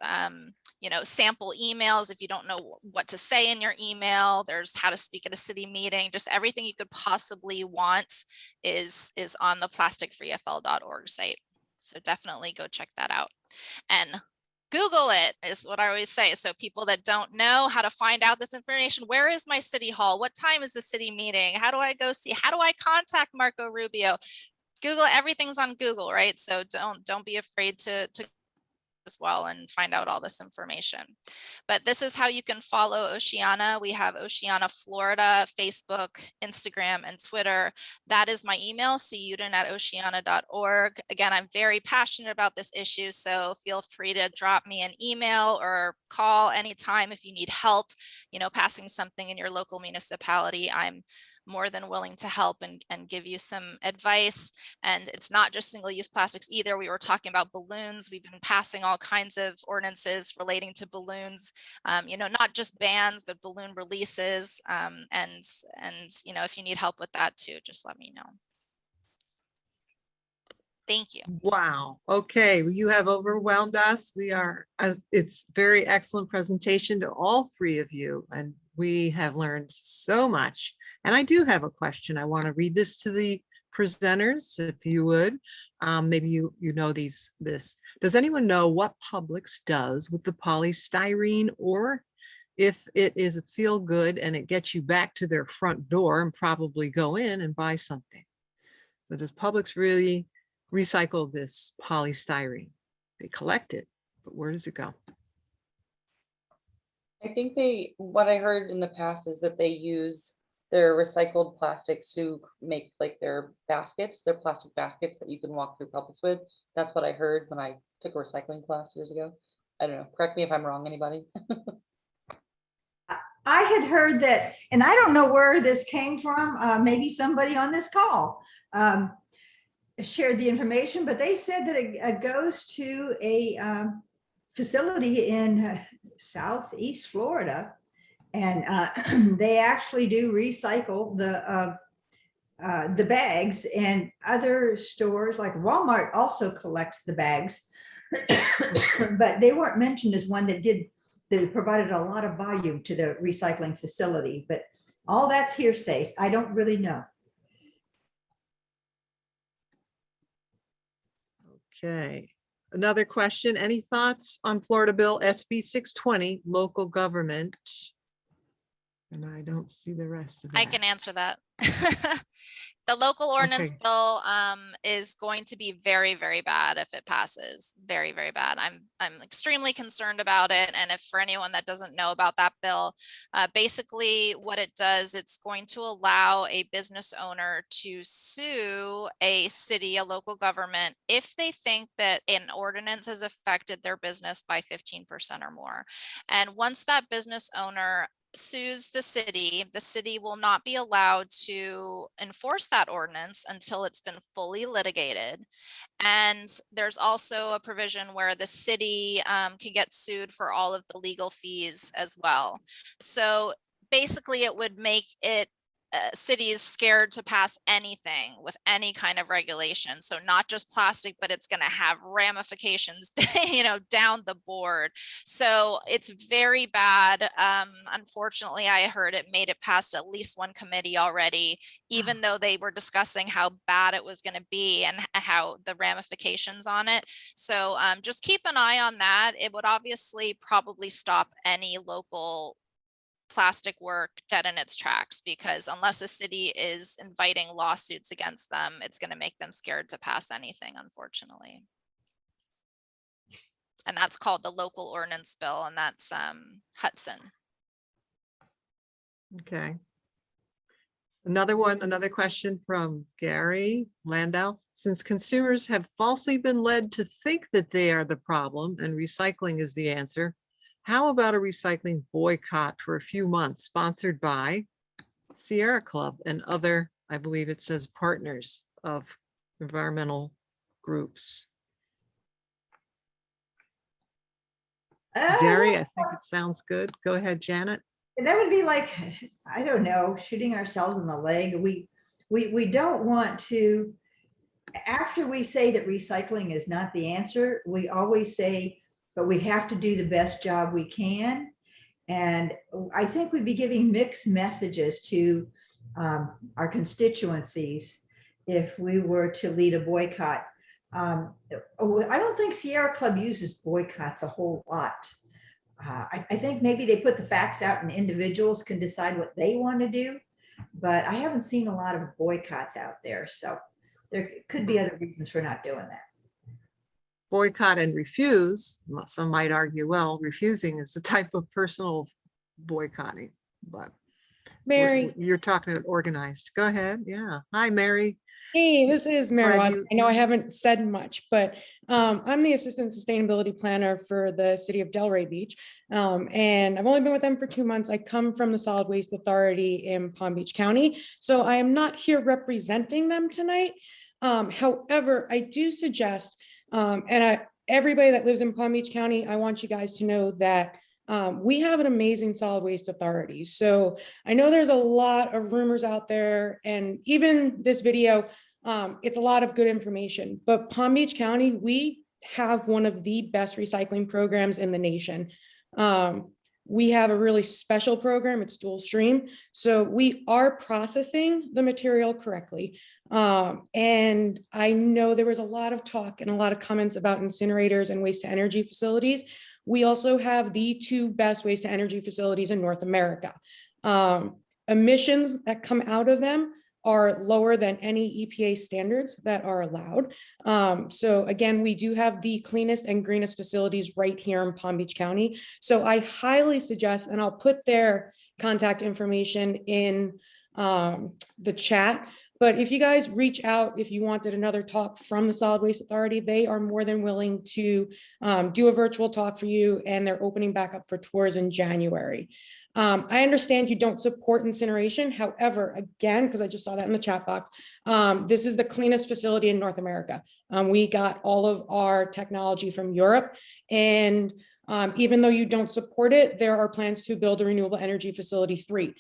sample emails if you don't know what to say in your email. There's how to speak at a city meeting. Just everything you could possibly want is on the plasticfreefl.org site. So definitely go check that out. And Google it is what I always say. So people that don't know how to find out this information, where is my city hall? What time is the city meeting? How do I go see? How do I contact Marco Rubio? Google, everything's on Google, right? So don't be afraid to as well and find out all this information. But this is how you can follow Oceana. We have Oceana Florida, Facebook, Instagram, and Twitter. That is my email, cuden@oceana.org. Again, I'm very passionate about this issue, so feel free to drop me an email or call anytime if you need help, passing something in your local municipality. I'm more than willing to help and give you some advice. And it's not just single-use plastics either. We were talking about balloons. We've been passing all kinds of ordinances relating to balloons, not just bans, but balloon releases. If you need help with that too, just let me know. Thank you. Wow. Okay. Well, you have overwhelmed us. It's very excellent presentation to all three of you. And we have learned so much. And I do have a question. I want to read this to the presenters, if you would. Maybe you know this. Does anyone know what Publix does with the polystyrene, or if it is a feel good and it gets you back to their front door and probably go in and buy something? So does Publix really recycle this polystyrene? They collect it, but where does it go? I think what I heard in the past is that they use their recycled plastics to make like their baskets, their plastic baskets that you can walk through Publix with. That's what I heard when I took a recycling class years ago. I don't know, correct me if I'm wrong, anybody? I had heard that, and I don't know where this came from. Maybe somebody on this call shared the information, but they said that it goes to a facility in Southeast Florida, and they actually do recycle the bags, and other stores like Walmart also collects the bags, but they weren't mentioned as one that did. They provided a lot of volume to the recycling facility, but all that's hearsay. I don't really know. Okay, another question. Any thoughts on Florida Bill SB 620, local government? And I don't see the rest of that. I can answer that. The local ordinance Okay. bill is going to be very, very bad if it passes. Very, very bad. I'm extremely concerned about it. And if for anyone that doesn't know about that bill, basically what it does, it's going to allow a business owner to sue a city, a local government, if they think that an ordinance has affected their business by 15% or more. And once that business owner sues the city will not be allowed to enforce that ordinance until it's been fully litigated. And there's also a provision where the city can get sued for all of the legal fees as well. So basically it would make it cities scared to pass anything with any kind of regulation. So not just plastic, but it's going to have ramifications, down the board. So it's very bad. Unfortunately, I heard it made it past at least one committee already, even though they were discussing how bad it was going to be and how the ramifications on it. So just keep an eye on that. It would obviously probably stop any local plastic work dead in its tracks, because unless a city is inviting lawsuits against them, it's going to make them scared to pass anything, unfortunately. And that's called the local ordinance bill, and that's Hudson. Okay. Another question from Gary Landau. Since consumers have falsely been led to think that they are the problem and recycling is the answer, how about a recycling boycott for a few months sponsored by Sierra Club and other, I believe it says, partners of environmental groups? Gary, I think it sounds good. Go ahead, Janet. That would be like, I don't know, shooting ourselves in the leg. We don't want to, after we say that recycling is not the answer, we always say, but we have to do the best job we can. And I think we'd be giving mixed messages to our constituencies if we were to lead a boycott. I don't think Sierra Club uses boycotts a whole lot. I think maybe they put the facts out and individuals can decide what they want to do, but I haven't seen a lot of boycotts out there. So there could be other reasons for not doing that. Boycott and refuse, some might argue, well, refusing is a type of personal boycotting, but Mary. you're talking about organized. Go ahead. Yeah. Hi, Mary. Hey, this is Mary. Glad I know I haven't said much, but I'm the assistant sustainability planner for the city of Delray Beach. And I've only been with them for 2 months. I come from the Solid Waste Authority in Palm Beach County. So I am not here representing them tonight. However, I do suggest, everybody that lives in Palm Beach County, I want you guys to know that we have an amazing solid waste authority. So I know there's a lot of rumors out there, and even this video, it's a lot of good information, but Palm Beach County, we have one of the best recycling programs in the nation. We have a really special program, it's dual stream. So we are processing the material correctly. And I know there was a lot of talk and a lot of comments about incinerators and waste to energy facilities. We also have the 2 best waste to energy facilities in North America. Emissions that come out of them are lower than any EPA standards that are allowed. So again, we do have the cleanest and greenest facilities right here in Palm Beach County. So I highly suggest, and I'll put their contact information in the chat. But if you guys reach out, if you wanted another talk from the Solid Waste Authority, they are more than willing to do a virtual talk for you, and they're opening back up for tours in January. I understand you don't support incineration. However, again, because I just saw that in the chat box, this is the cleanest facility in North America. We got all of our technology from Europe, and even though you don't support it, there are plans to build a renewable energy facility 3.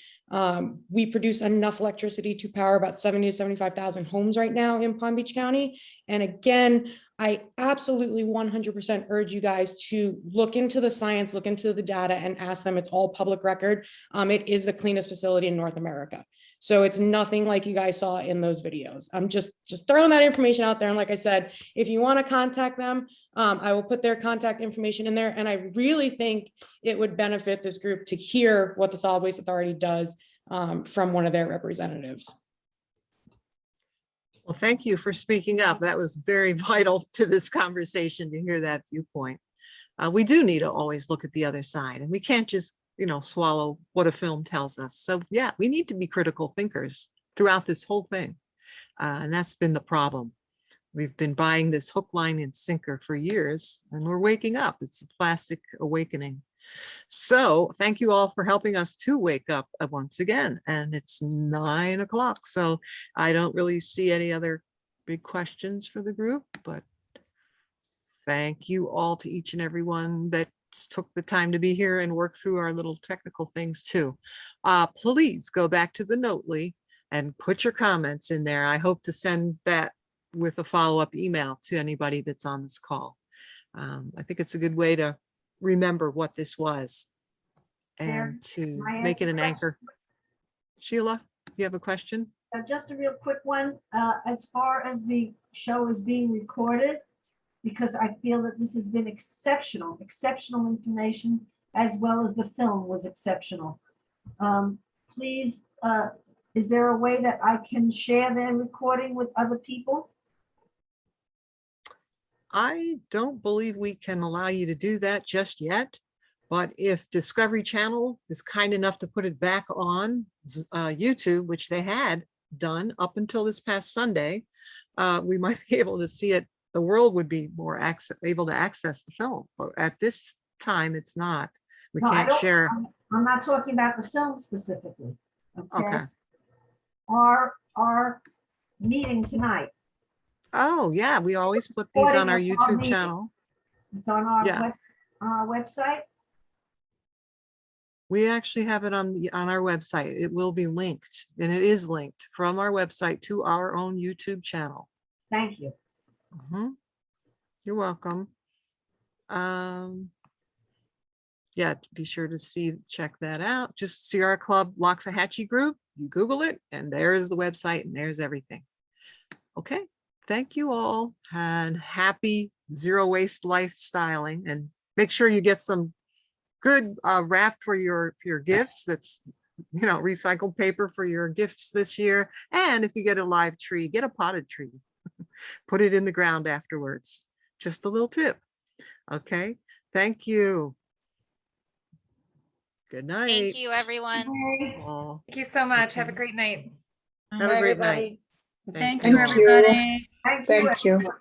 We produce enough electricity to power about 70 to 75,000 homes right now in Palm Beach County. And again, I absolutely 100% urge you guys to look into the science, look into the data, and ask them. It's all public record. It is the cleanest facility in North America. So it's nothing like you guys saw in those videos. I'm just throwing that information out there. And like I said, if you want to contact them, I will put their contact information in there. And I really think it would benefit this group to hear what the Solid Waste Authority does from one of their representatives. Well, thank you for speaking up. That was very vital to this conversation to hear that viewpoint. We do need to always look at the other side, and we can't just, swallow what a film tells us. So yeah, we need to be critical thinkers throughout this whole thing. And that's been the problem. We've been buying this hook, line, and sinker for years, and we're waking up. It's a plastic awakening. So thank you all for helping us to wake up once again. And it's 9 o'clock. So I don't really see any other big questions for the group, but thank you all to each and every one that took the time to be here and work through our little technical things too. Please go back to the Notely and put your comments in there. I hope to send that with a follow-up email to anybody that's on this call. I think it's a good way to remember what this was and to make it an anchor. Sheila, you have a question? Just a real quick one. As far as the show is being recorded, because I feel that this has been exceptional information, as well as the film was exceptional. Please, is there a way that I can share their recording with other people? I don't believe we can allow you to do that just yet, but if Discovery Channel is kind enough to put it back on YouTube, which they had done up until this past Sunday, we might be able to see it. The world would be more able to access the film, but at this time it's not. We can't share. I'm not talking about the film specifically. Okay. Our meeting tonight. Oh yeah, we always put these on our YouTube channel. It's on our website. We actually have it on our website. It will be linked, and it is linked from our website to our own YouTube channel. Thank you. You're welcome. Yeah, be sure to check that out. Just see our Club-Loxahatchee group. You Google it, and there's the website, and there's everything. Okay. Thank you all, and happy zero waste lifestyling, and make sure you get some good wrap for your gifts. That's, recycled paper for your gifts this year. And if you get a live tree, get a potted tree, put it in the ground afterwards. Just a little tip. Okay. Thank you. Good night. Thank you, everyone. Oh, Thank you so much. Okay. Have a great night. have a great night. Thank you you, all. everybody. Thank you.